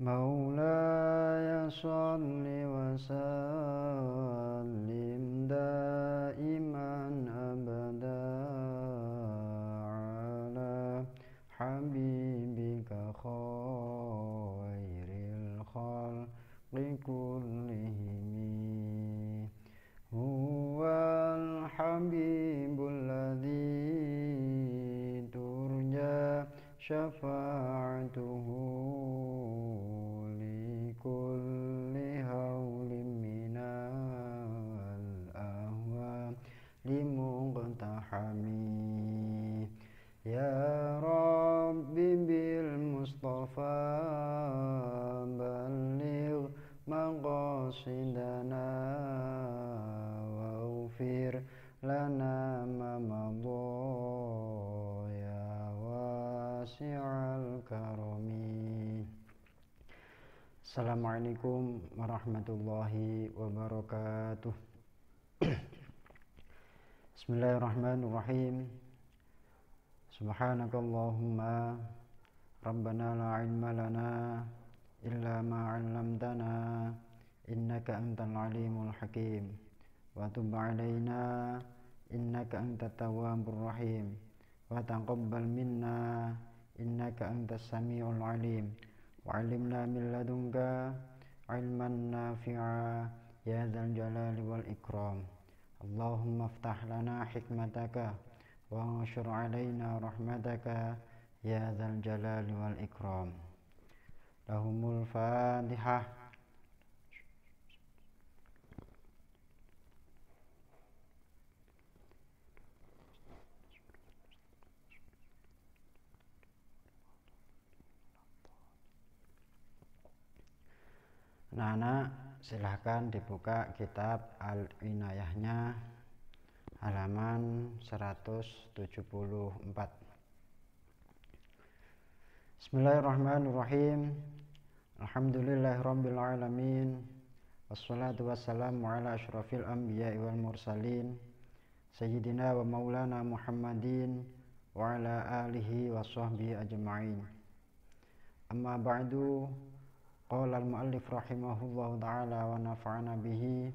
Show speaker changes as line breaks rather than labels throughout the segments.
مولاي صل وسلم دائما أبدا على حبيبك خير الخلق كلهم. هو الحبيب الذي ترجى شفاعته لكل هول من الأهوال مقتحم. يا رب بالمصطفى بلغ مقاصدنا واغفر لنا ما مضى يا واسع الكرم. Assalamualaikum warahmatullahi wabarakatuh. Bismillahirrahmanirrahim. Subhanakallahumma rabbana la ilma lana illa ma 'allamtana innaka antal alimul hakim wa tub 'alaina innaka antat tawwabur rahim wa taqabbal minna innaka antas samiul alim wa 'allimna min ladunka 'ilman nafi'a ya dzal jalali wal ikram. Allahumma iftah lana hikmataka wa anshur 'alaina rahmataka ya dzal jalali wal ikram. Lahumul Fatihah. Anak-anak, silahkan dibuka kitab Al-Inayahnya halaman 174. Bismillahirrahmanirrahim. Alhamdulillahirabbil alamin. Wassalatu wassalamu ala asyrafil anbiya'i wal mursalin sayyidina wa maulana Muhammadin wa ala alihi wa sahbihi ajma'in. Amma ba'du. Qala al-muallif rahimahullahu ta'ala wa nafa'ana bihi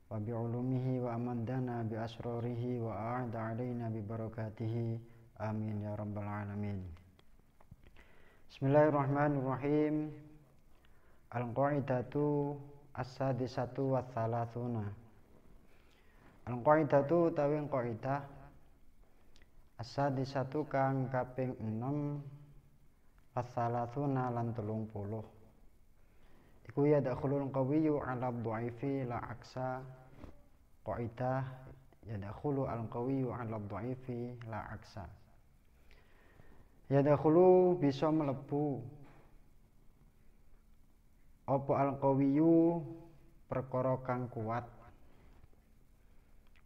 wa bi'ulumihi wa amadana bi asrarihi wa a'ada alaina bi barakatihi amin ya rabbal alamin. Bismillahirrahmanirrahim. Al-qaidatu as-sadisatu wa thalathuna. Al-qaidatu tawing qaidah as-sadisatu kang kaping 6 wa-thalathuna lan 30. Iku yadkhulul qawiyyu 'ala dha'ifi la aksa. Qaidah yadkhulu al-qawiyyu 'ala dha'ifi la aksa. Yadkhulu bisa mlebu apa al-qawiyyu perkara kang kuat.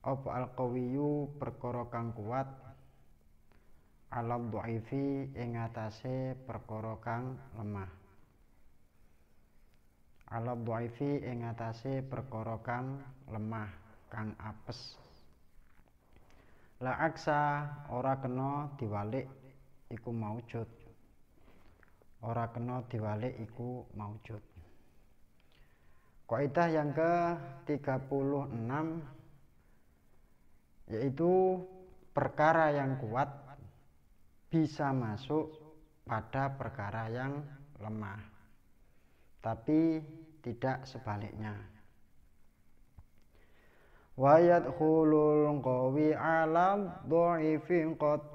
Apa al-qawiyyu perkara kang kuat 'ala dha'ifi ing atase perkara kang lemah. Ala dhaifi ing atase perkara kang lemah, kang apes. La aksa ora kena diwalik iku maujud. Ora kena diwalik iku maujud. Kaidah yang ke-36 yaitu perkara yang kuat bisa masuk pada perkara yang lemah, tapi tidak sebaliknya. Wa yadkhulul qawi 'ala dha'ifin qad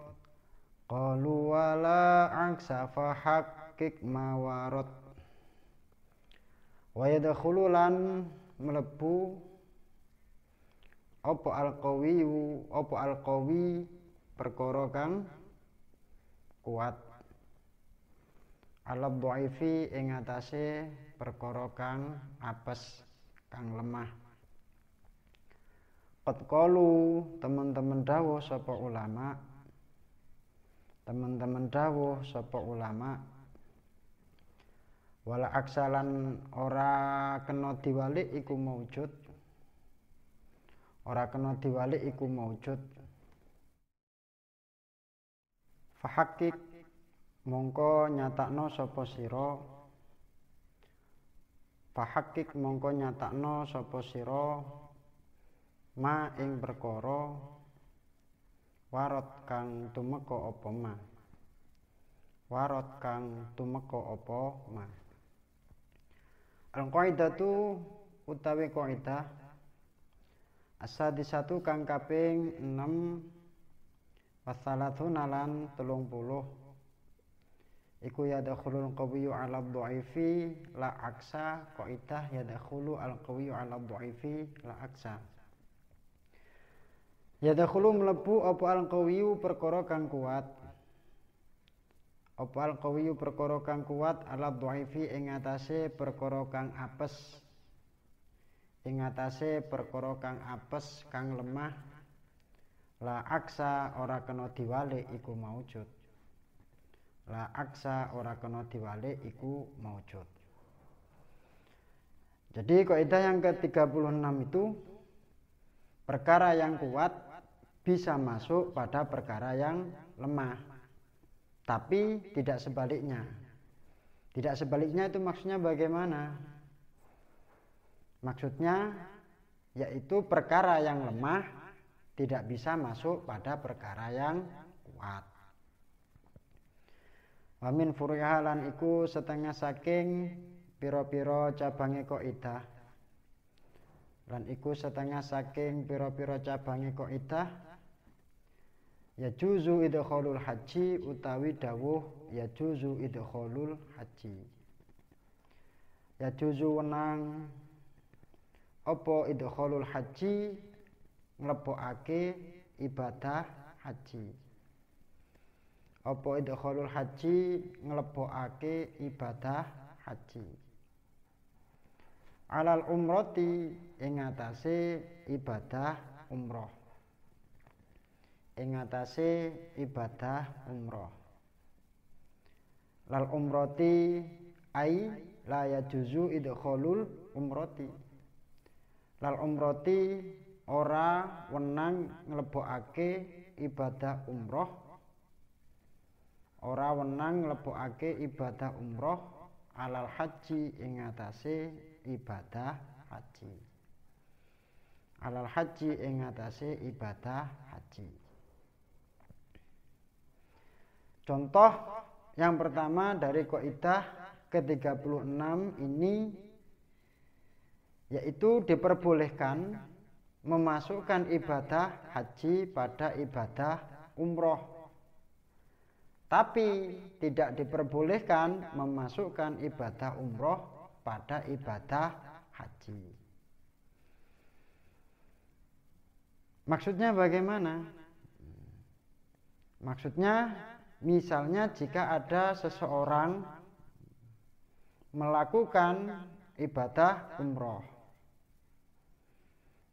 qalu wala aksa fa haqiq ma warad. Wa yadkhululan mlebu apa al-qawiyyu apa al-qawi perkara kang kuat 'ala dhaifi ing atase perkara kang apes, kang lemah. Qad qalu teman-teman dawuh sapa ulama. Teman-teman dawuh sapa ulama. Wala aksalan ora kena diwalik iku maujud. Ora kena diwalik iku maujud. Fahakik mongko nyatakno sapa sira Fahakik mongko nyatakno sapa sira ma ing perkara warot kang tumeka apa ma. Warot kang tumeka apa ma. Al-qaidatu utawi qaidah as-sadisatu kang kaping 6 wasalatuna lan 30 iku yadkhulul qawiyyu 'ala dha'ifi la aksa. Qaidah yadkhulu al-qawiyyu 'ala dha'ifi la aksa. Yadkhulu mlebu apa al-qawiyyu perkara kang kuat. Apa al-qawiyyu perkara kang kuat 'ala dha'ifi ing atase perkara kang apes. Ing atase perkara kang apes kang lemah la aksa ora kena diwalik iku maujud. La aksa ora kena diwalik iku maujud. Jadi kaidah yang ke-36 itu perkara yang kuat bisa masuk pada perkara yang lemah, tapi tidak sebaliknya. Tidak sebaliknya itu maksudnya bagaimana? Maksudnya yaitu perkara yang lemah tidak bisa masuk pada perkara yang kuat. Wa min furu'iha lan iku setengah saking pira-pira cabange kaidah. Lan iku setengah saking pira-pira cabange kaidah ya juzu idkhalul haji utawi dawuh ya juzu idkhalul haji. Ya juzu wenang apa idkhalul haji nglebokake ibadah haji. Apa idkhalul haji nglebokake ibadah haji. Alal umrati ing atase ibadah umroh. Ing atase ibadah umroh. Lal umrati ai la yajuzu idkhalul umrati. Lal umrati ora wenang nglebokake ibadah umroh. Ora wenang nglebokake ibadah umroh alal haji ing atase ibadah haji. Alal haji ing atase ibadah haji. Contoh yang pertama dari kaidah ke-36 ini yaitu diperbolehkan memasukkan ibadah haji pada ibadah umroh. Tapi tidak diperbolehkan memasukkan ibadah umroh pada ibadah haji. Maksudnya bagaimana? Maksudnya misalnya jika ada seseorang melakukan ibadah umroh.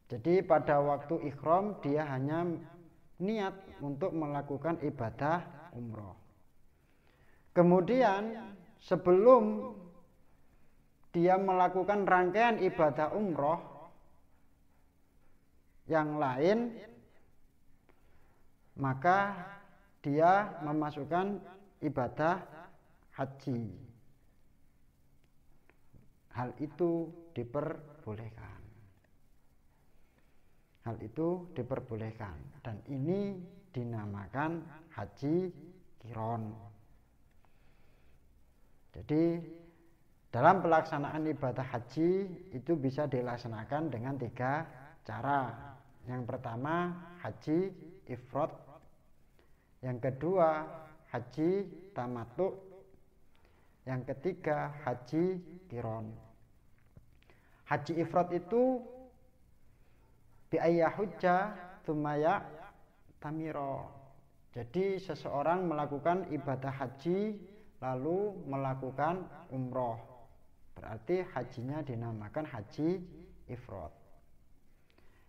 Jadi pada waktu ihram dia hanya niat untuk melakukan ibadah umroh. Kemudian sebelum dia melakukan rangkaian ibadah umroh yang lain, maka dia memasukkan ibadah haji. Hal itu diperbolehkan. Hal itu diperbolehkan dan ini dinamakan haji qiron. Jadi dalam pelaksanaan ibadah haji itu bisa dilaksanakan dengan 3 cara. Yang pertama haji ifrad, yang kedua haji tamattu, yang ketiga haji qiron. Haji ifrad itu bi ayyahujja tsumma tamiro. Jadi seseorang melakukan ibadah haji lalu melakukan umroh, berarti hajinya dinamakan haji ifrad.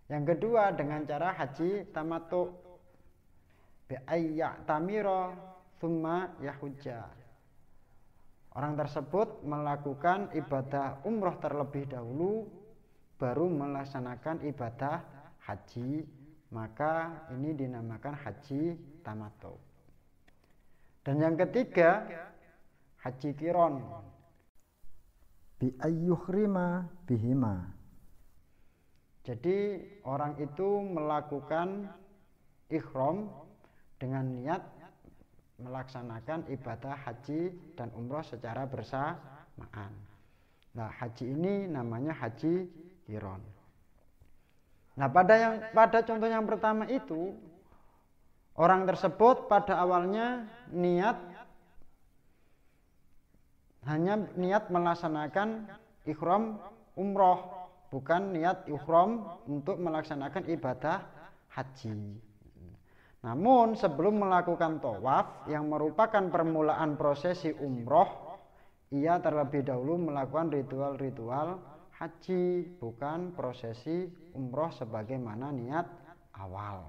Yang kedua dengan cara haji tamattu bi ayya'tamira tsumma yahujja. Orang tersebut melakukan ibadah umroh terlebih dahulu baru melaksanakan ibadah haji, maka ini dinamakan haji tamattu. Dan yang ketiga haji qiron
bi ayyuhrima bihima.
Jadi orang itu melakukan ihram dengan niat melaksanakan ibadah haji dan umroh secara bersamaan. Nah, haji ini namanya haji qiron. Nah, pada contoh yang pertama itu, orang tersebut pada awalnya hanya niat melaksanakan ihram umroh, bukan niat ihram untuk melaksanakan ibadah haji. Namun sebelum melakukan tawaf yang merupakan permulaan prosesi umroh, ia terlebih dahulu melakukan ritual-ritual haji, bukan prosesi umroh sebagaimana niat awal.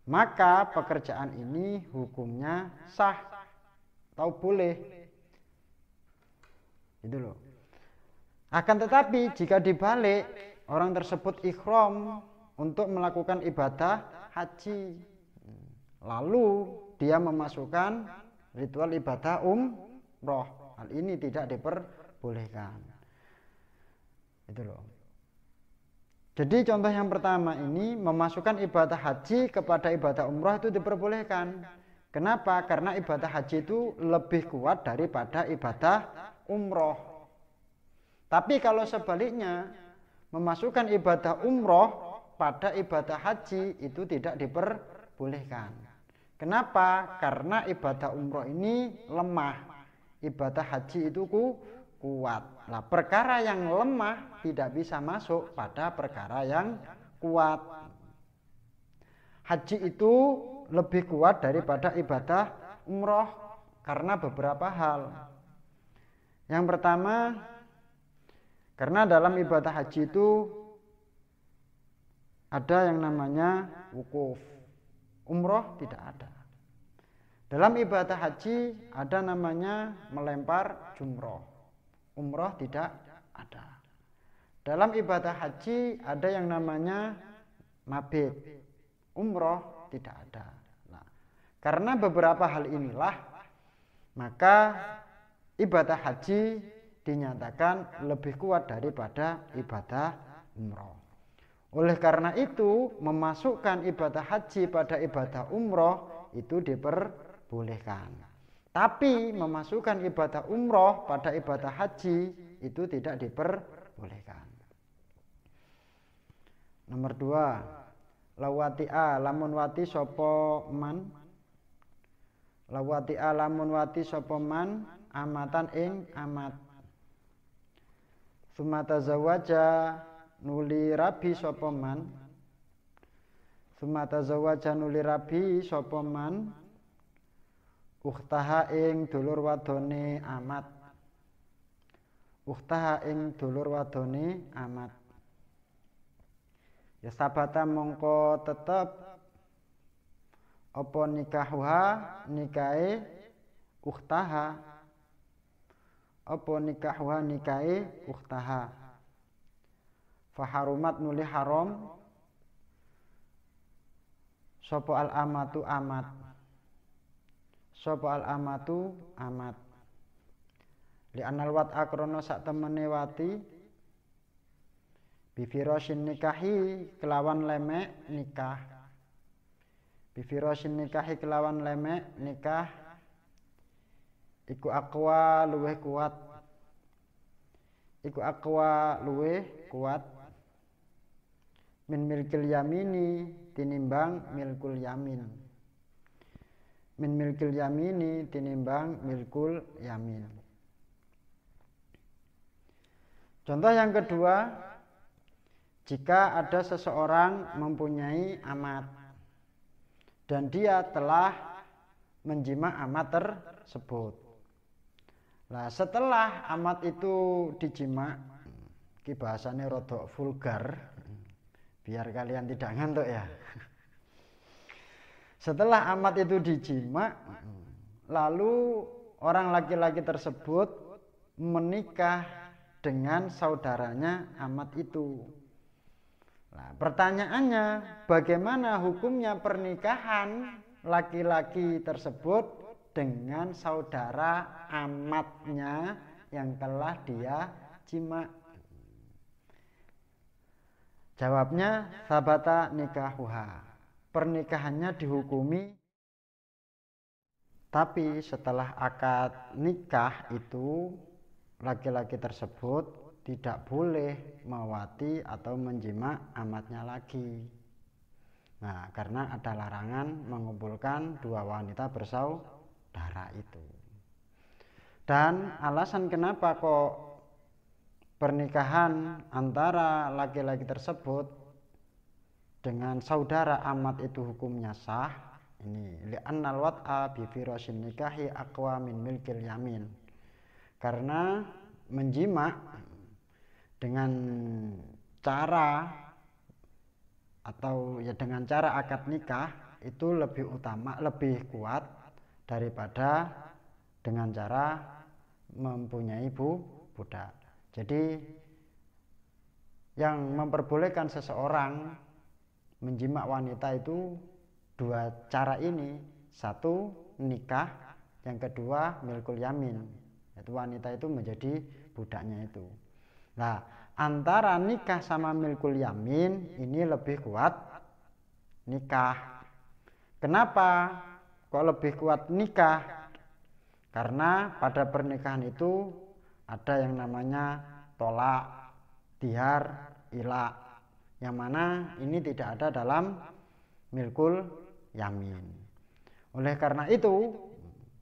Maka pekerjaan ini hukumnya sah atau boleh. Itu loh. Akan tetapi jika dibalik, orang tersebut ihram untuk melakukan ibadah haji, lalu dia memasukkan ritual ibadah umroh, hal ini tidak diperbolehkan. Itu loh. Jadi contoh yang pertama ini, memasukkan ibadah haji kepada ibadah umroh itu diperbolehkan. Kenapa? Karena ibadah haji itu lebih kuat daripada ibadah umroh. Tapi kalau sebaliknya, memasukkan ibadah umroh pada ibadah haji itu tidak diperbolehkan. Kenapa? Karena ibadah umroh ini lemah, ibadah haji itu kuat. Nah, perkara yang lemah tidak bisa masuk pada perkara yang kuat. Haji itu lebih kuat daripada ibadah umroh karena beberapa hal. Yang pertama, karena dalam ibadah haji itu ada yang namanya wukuf. Umroh tidak ada. Dalam ibadah haji ada namanya melempar jumroh. Umroh tidak ada. Dalam ibadah haji ada yang namanya mabit. Umroh tidak ada. Nah, karena beberapa hal inilah, maka ibadah haji dinyatakan lebih kuat daripada ibadah umroh. Oleh karena itu, memasukkan ibadah haji pada ibadah umroh itu diperbolehkan. Tapi memasukkan ibadah umroh pada ibadah haji itu tidak diperbolehkan. Nomor 2, lawati'a lamun wati sapa man. Lawati'a lamun wati sapa man amatan ing amat. Sumata zawaja nuli rabi sapa man. Sumata zawaja nuli rabi sapa man ukhtaha ing dulur wadone amat. Ukhtaha ing dulur wadone amat. Ya sabata mongko tetep apa nikahuha nikahe ukhtaha. Apa nikahuha nikahe ukhtaha. Faharumat nuli haram sapa al amatu amat. Sapa al amatu amat. Li anal wat akrono sak temene wati bifiroshin nikahi kelawan lemek nikah. Bifiroshin nikahi kelawan lemek nikah iku aqwa luweh kuat. Iku aqwa luweh kuat min milkil yamini tinimbang milkul yamin. Min milkil yamini tinimbang milkul yamin. Contoh yang kedua, jika ada seseorang mempunyai amat dan dia telah menjima amat tersebut. Nah, setelah amat itu dijima, ki bahasane rodok vulgar, biar kalian tidak ngantuk ya. Setelah amat itu dijima, lalu orang laki-laki tersebut menikah dengan saudaranya amat itu. Nah, pertanyaannya, bagaimana hukumnya pernikahan laki-laki tersebut dengan saudara amatnya yang telah dia jima? Jawabnya sabata nikahuha. Pernikahannya dihukumi, tapi setelah akad nikah itu laki-laki tersebut tidak boleh mewati atau menjima amatnya lagi. Nah, karena ada larangan mengumpulkan dua wanita bersaudara itu. Dan alasan kenapa kok pernikahan antara laki-laki tersebut dengan saudara amat itu hukumnya sah, ini li'annal wat'a bi firasyin nikahi aqwa min milkil yamin. Karena menjima dengan cara atau ya dengan cara akad nikah itu lebih utama, lebih kuat daripada dengan cara mempunyai budak. Jadi yang memperbolehkan seseorang menjima wanita itu dua cara ini. Satu, nikah. Yang kedua, milkul yamin, yaitu wanita itu menjadi budaknya itu. Nah, antara nikah sama milkul yamin ini lebih kuat nikah. Kenapa kok lebih kuat nikah? Karena pada pernikahan itu ada yang namanya tolak, dihar, ilak, yang mana ini tidak ada dalam milkul yamin. Oleh karena itu,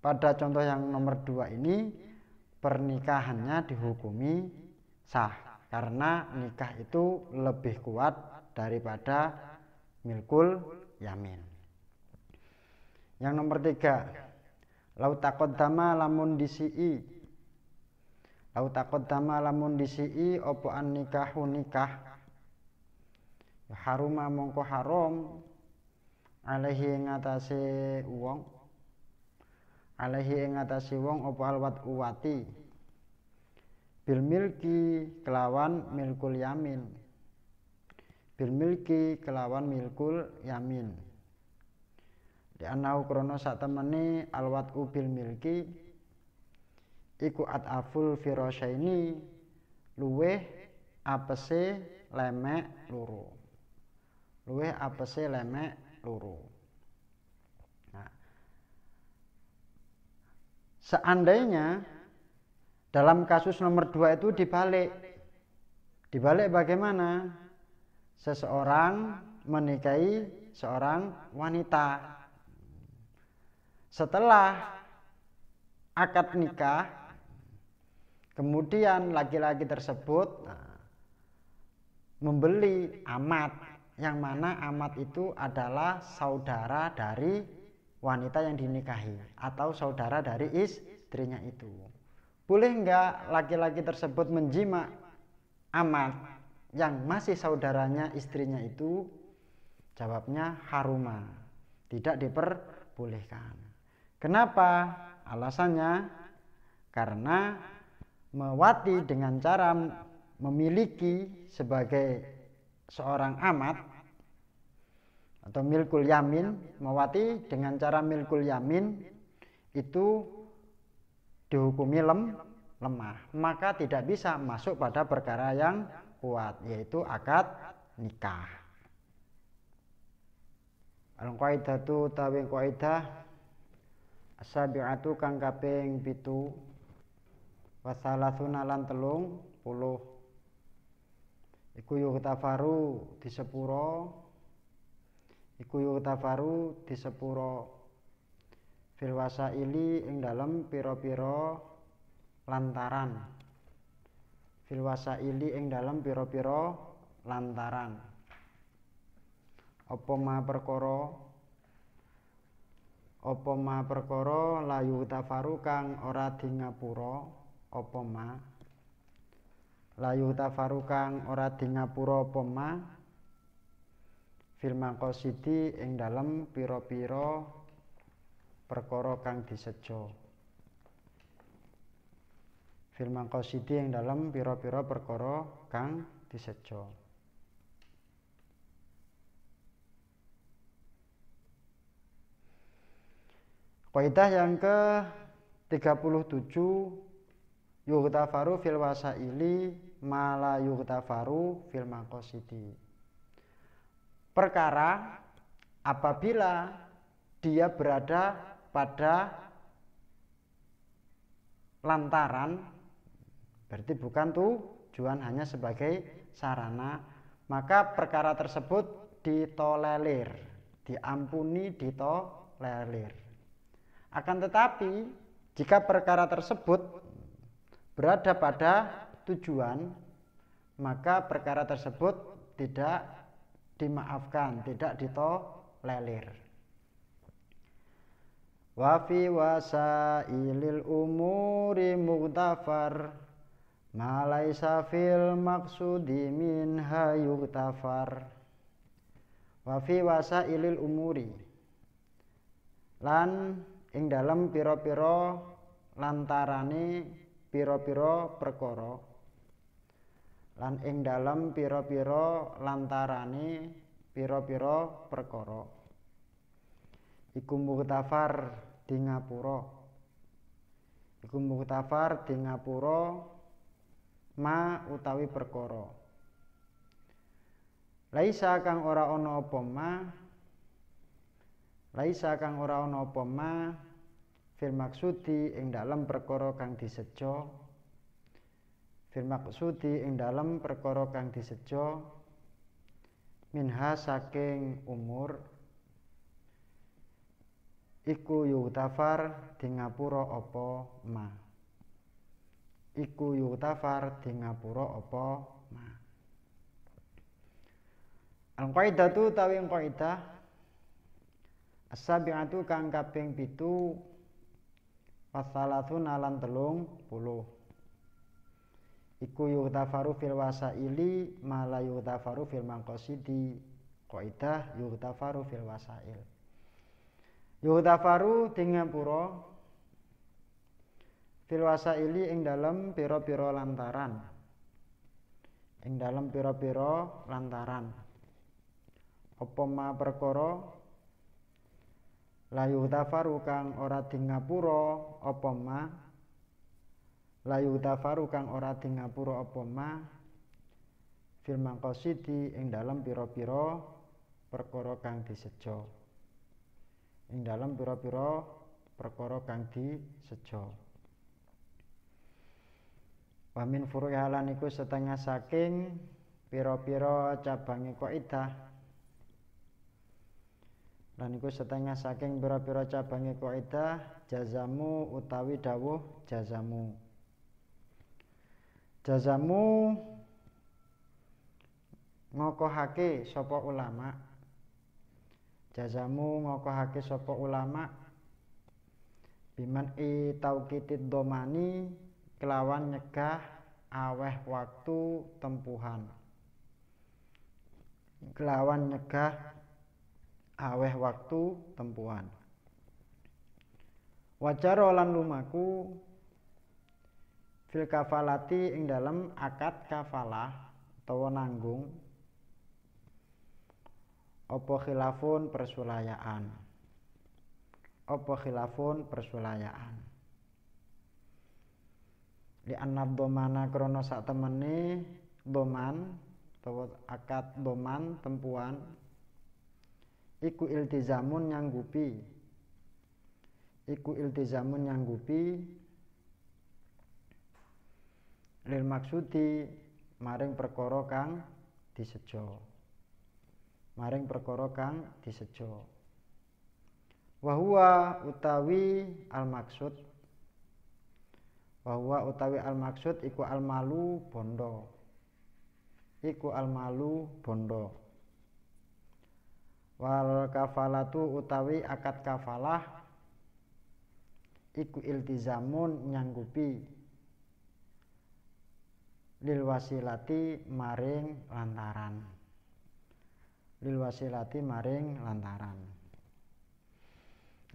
pada contoh yang nomor 2 ini pernikahannya dihukumi sah karena nikah itu lebih kuat daripada milkul yamin. Yang nomor 3, lau taqaddama lamun disi'i. Lau taqaddama lamun disi'i opo an nikahu nikah. Haruma mongko haram alaihi ngatasi wong, alaihi ngatasi wong opo alwat uwati bil milki kelawan milkul yamin, bil milki kelawan milkul yamin. Di anau krono sak temene alwat bil milki iku ataful firasyaini luweh apese lemek loro. Luweh apese lemek loro. Nah, seandainya dalam kasus nomor 2 itu dibalik. Dibalik bagaimana? Seseorang menikahi seorang wanita. Setelah akad nikah, kemudian laki-laki tersebut membeli amat, yang mana amat itu adalah saudara dari wanita yang dinikahi atau saudara dari istrinya itu. Boleh enggak laki-laki tersebut menjima amat yang masih saudaranya istrinya itu? Jawabnya haruma, tidak diperbolehkan. Kenapa? Alasannya karena mewati dengan cara memiliki sebagai seorang amat atau milkul yamin, mewati dengan cara milkul yamin itu dihukumi lemah, maka tidak bisa masuk pada perkara yang kuat, yaitu akad nikah. Al-qaidatu tawi qaidah as-sabi'atu kang kaping 7 wasalasuna lan 30 iku yuktafaru di sepuro fil wasaili ing dalem pira-pira lantaran, fil wasaili ing dalem pira-pira lantaran. Apa ma perkara la yuktafaru kang ora di ngapura, apa ma layu tafarukan ora di ngapura apa ma fil maqasidi ing dalem pira-pira perkara kang disejo, fil maqasidi ing dalem pira-pira perkara kang disejo. Kaidah yang ke-37 yughtafaru fil wasaili ma la yughtafaru fil maqasidi. Perkara apabila dia berada pada lantaran, berarti bukan tujuan, hanya sebagai sarana, maka perkara tersebut ditolerir, diampuni, ditolerir. Akan tetapi jika perkara tersebut berada pada tujuan, maka perkara tersebut tidak dimaafkan, tidak ditolerir. Wa fi wasailil umuri mughtafar ma laisa fil maqsudi minha yughtafar. Wa fi wasailil umuri, lan ing dalem pira-pira lantarane pira-pira perkara, lan ing dalem pira-pira lantarane pira-pira perkara iku mughtafar di ngapura, iku mughtafar di ngapura ma utawi perkara laisa kang ora ana apa ma, laisa kang ora ana apa ma fil maksudi ing dalem perkara kang disejo, fil maksudi ing dalem perkara kang disejo minha saking umur iku yughtafar di ngapura apa ma, iku yughtafar di ngapura apa ma. Al-qaidatu tawi qaidah as-sabi'atu kang kaping 7 wasalatun lan 30 iku yughtafaru fil wasaili ma la yughtafaru fil maqasidi. Qaidah yughtafaru fil wasail, yughtafaru di ngapura fil wasaili ing dalem pira-pira lantaran, ing dalem pira-pira lantaran apa ma perkara la yughtafaru kang ora di ngapura apa ma, la yughtafaru kang ora di ngapura apa ma fil maqasidi ing dalem pira-pira perkara kang disejo, ing dalem pira-pira perkara kang disejo. Wa min furu'iha lan iku setengah saking pira-pira cabange kaidah, lan iku setengah saking pira-pira cabange kaidah jazamu utawi dawuh jazamu. Jazamu ngokohake sapa ulama, jazamu ngokohake sapa ulama biman tauqitid domani kelawan nyegah aweh waktu tempuhan, kelawan nyegah aweh waktu tempuhan. Wajaro lan lumaku fil kafalati ing dalem akad kafalah utawa nanggung apa khilafun persulayaan, apa khilafun persulayaan. Li annad domana krana sak temene doman utawa akad doman tempuan iku iltizamun nyanggupi, iku iltizamun nyanggupi lil maksudi maring perkara kang disejo, maring perkara kang disejo. Wa huwa utawi al maksud, wa huwa utawi al maksud iku al malu bondo, iku al malu bondo. Wal kafalatu utawi akad kafalah iku iltizamun nyanggupi lil wasilati maring lantaran, lil wasilati maring lantaran.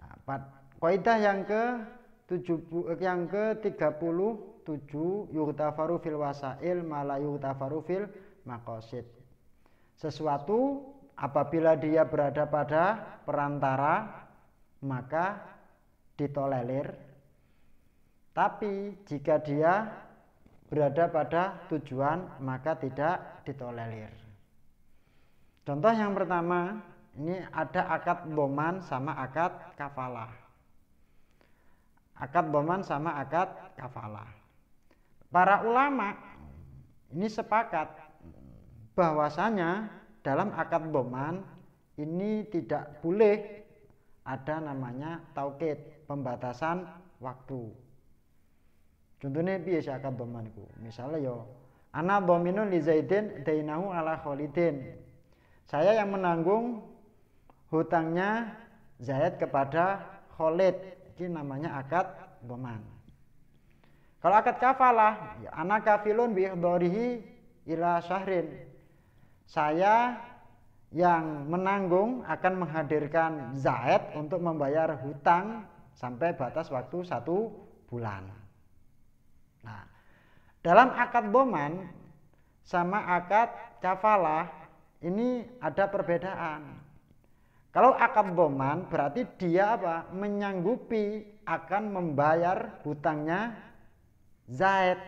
Nah, kaidah yang ke-37 yughtafaru fil wasail ma la yughtafaru fil maqasid. Sesuatu apabila dia berada pada perantara maka ditolerir, Tapi jika dia berada pada tujuan maka tidak ditolerir. Contoh yang pertama, ini ada akad dhaman sama akad kafalah. Akad dhaman sama akad kafalah. Para ulama ini sepakat bahwasanya dalam akad dhaman ini tidak boleh ada namanya taukid, pembatasan waktu. Contohnya piye akad dhaman iku? Misale yo ana dhaminun li Zaidin dainahu ala Khalidin. Saya yang menanggung hutangnya Zaid kepada Khalid. Ini namanya akad dhaman. Kalau akad kafalah, ya ana kafilun bi ihdarihi ila syahrin. Saya yang menanggung akan menghadirkan Zaid untuk membayar hutang sampai batas waktu 1 bulan. Nah, dalam akad dhaman sama akad kafalah ini ada perbedaan. Kalau akad dhaman berarti dia apa? Menyanggupi akan membayar hutangnya Zaid.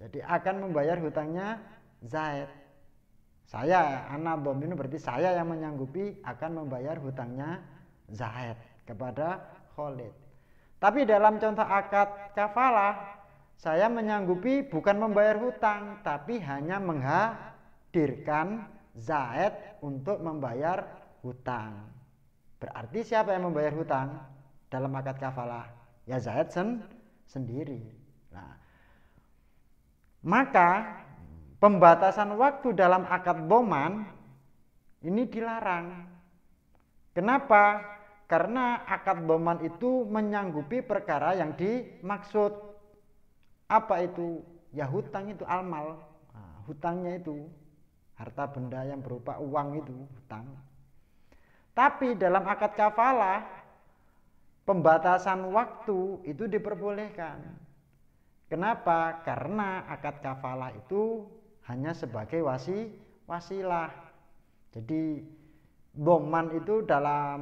Jadi akan membayar hutangnya Zaid. Saya, ana dhamin berarti saya yang menyanggupi akan membayar hutangnya Zaid kepada Khalid. Tapi dalam contoh akad kafalah, saya menyanggupi bukan membayar hutang, tapi hanya menghadirkan Zaid untuk membayar hutang. Berarti siapa yang membayar hutang dalam akad kafalah? Ya Zaid sendiri. Nah, maka pembatasan waktu dalam akad dhaman ini dilarang. Kenapa? Karena akad dhaman itu menyanggupi perkara yang dimaksud. Apa itu? Ya hutang itu almal. Nah, hutangnya itu harta benda yang berupa uang itu hutang. Tapi dalam akad kafalah pembatasan waktu itu diperbolehkan. Kenapa? Karena akad kafalah itu hanya sebagai wasilah. Jadi dhaman itu dalam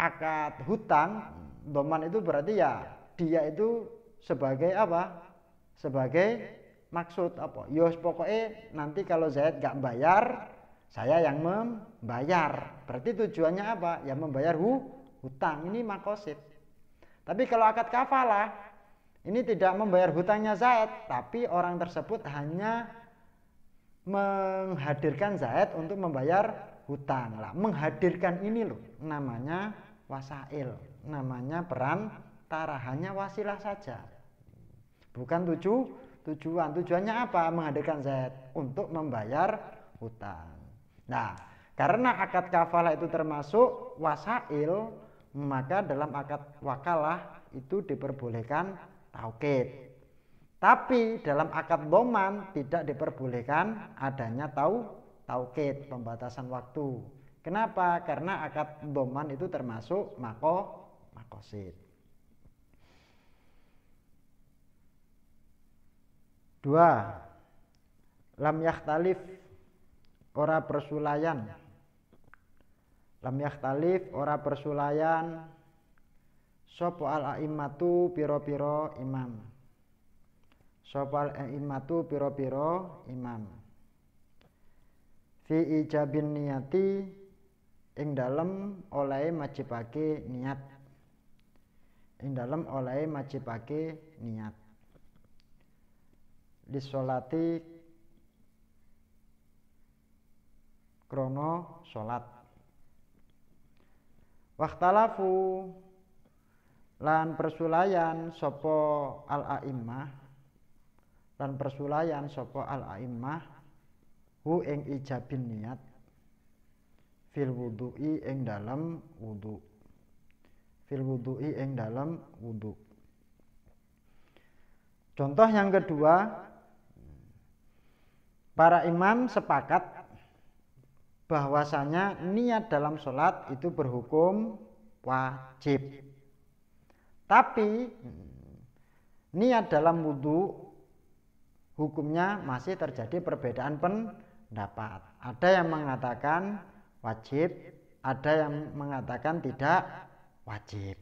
akad hutang, dhaman itu berarti ya dia itu sebagai apa? Sebagai maksud apa? Ya pokoknya nanti kalau Zaid gak bayar, saya yang membayar. Berarti tujuannya apa? Ya membayar hutang. Ini makosid. Tapi kalau akad kafalah ini tidak membayar hutangnya Zaid, tapi orang tersebut hanya menghadirkan Zaid untuk membayar hutang. Lah, menghadirkan ini loh namanya wasail, namanya perantara, hanya wasilah saja. Bukan tujuan. Tujuannya apa? Menghadirkan Zaid untuk membayar hutang. Nah, karena akad kafalah itu termasuk wasail, maka dalam akad wakalah itu diperbolehkan taukid. Tapi dalam akad dhaman tidak diperbolehkan adanya taukid, pembatasan waktu. Kenapa? Karena akad dhaman itu termasuk makosid. 2. Lam yakhtalif, ora persulayan. Lam yakhtalif, ora persulayan sapa al-a'immatu pira-pira imam. Sapa al-a'immatu pira-pira imam. Fi ijabin niyati, ing dalem oleh majibake niat. Ing dalem oleh majibake niat. Disolati krono salat. Waktalafu lan persulayan sapa al-a'immah, lan persulayan sapa al-a'immah hu ing ijabin niat fil wudu'i ing dalam wudu. Fil wudu'i ing dalam wudu. Contoh yang kedua, para imam sepakat bahwasanya niat dalam sholat itu berhukum wajib. Tapi niat dalam wudu hukumnya masih terjadi perbedaan pendapat. Ada yang mengatakan wajib, ada yang mengatakan tidak wajib.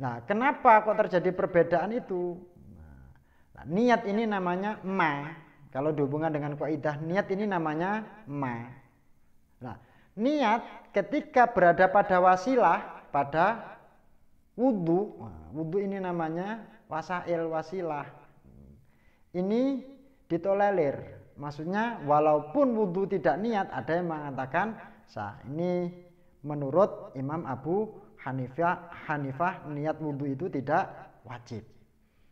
Nah, kenapa kok terjadi perbedaan itu? Nah, niat ini namanya ma. Kalau dihubungkan dengan kaidah niat ini namanya ma. Nah, niat ketika berada pada wasilah, pada wudhu, wudhu ini namanya wasail, wasilah. Ini ditolerir. Maksudnya walaupun wudhu tidak niat, ada yang mengatakan sah. Ini menurut Imam Abu Hanifah niat wudhu itu tidak wajib.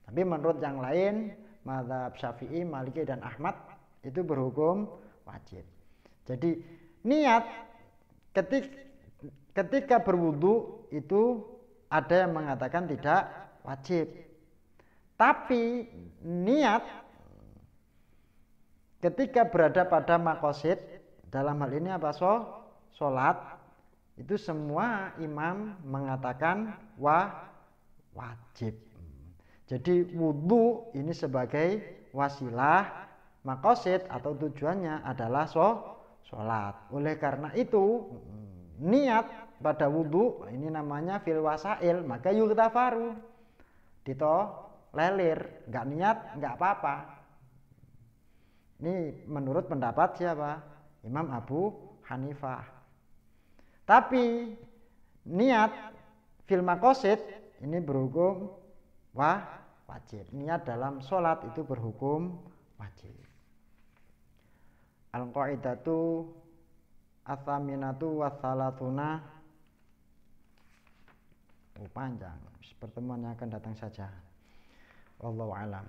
Tapi menurut yang lain, mazhab Syafi'i, Maliki dan Ahmad itu berhukum wajib. Jadi niat ketika berwudhu itu ada yang mengatakan tidak wajib. Tapi niat ketika berada pada maqasid, dalam hal ini apa? Sholat, itu semua imam mengatakan wajib. Jadi wudhu ini sebagai wasilah, maqasid atau tujuannya adalah sholat. Oleh karena itu niat pada wudhu ini namanya fil wasail, maka yughtafaru, ditolerir. Nggak niat nggak apa-apa. Ini menurut pendapat siapa? Imam Abu Hanifah. Tapi niat fil maqasid ini berhukum wajib. Niat dalam sholat itu berhukum wajib. Al-qaidatu ats-tsaminatu was-salatuna. Panjang. Pertemuan yang akan datang saja. Wallahu a'lam.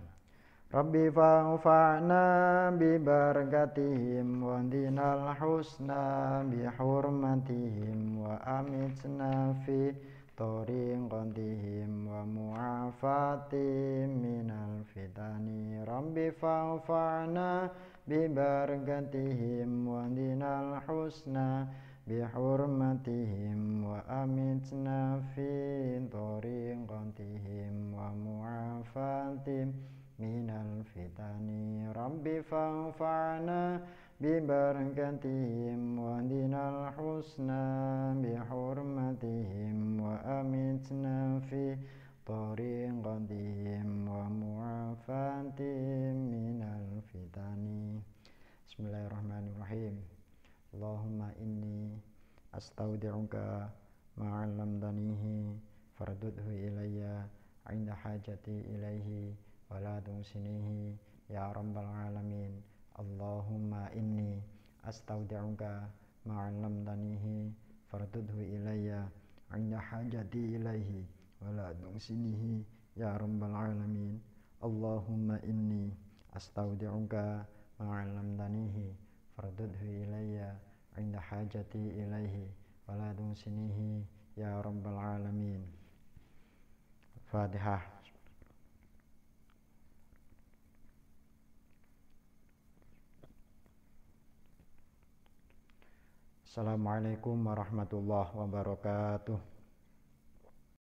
Rabbi fa'fa'na bi barakatihim wa dinal husna bi hurmatihim wa amitna fi tariqatihim wa mu'afatihim minal fitani. Rabbi fa'fa'na bi barakatihim wa dinal husna bi hurmatihim wa amitna fi tariqatihim wa mu'afatihim minal fitani. Rabbi fa'fa'na bi barakatihim wa dinal husna bi hurmatihim wa amitna fi tariqatihim wa mu'afatihim minal fitani. Bismillahirrahmanirrahim. Allahumma inni astaudi'uka ma'allamtanihi fardudhu ilayya 'inda hajati ilaihi wala tunsinihi ya rabbal alamin. Allahumma inni astaudi'uka ma'allamtanihi fardudhu ilayya 'inda hajati ilaihi wala tunsinihi ya rabbal alamin. Allahumma inni astaudi'uka ma'allamtanihi fardudhu ilayya 'inda hajati ilaihi wala tunsinihi ya rabbal alamin. Fatihah. Assalamualaikum warahmatullahi wabarakatuh.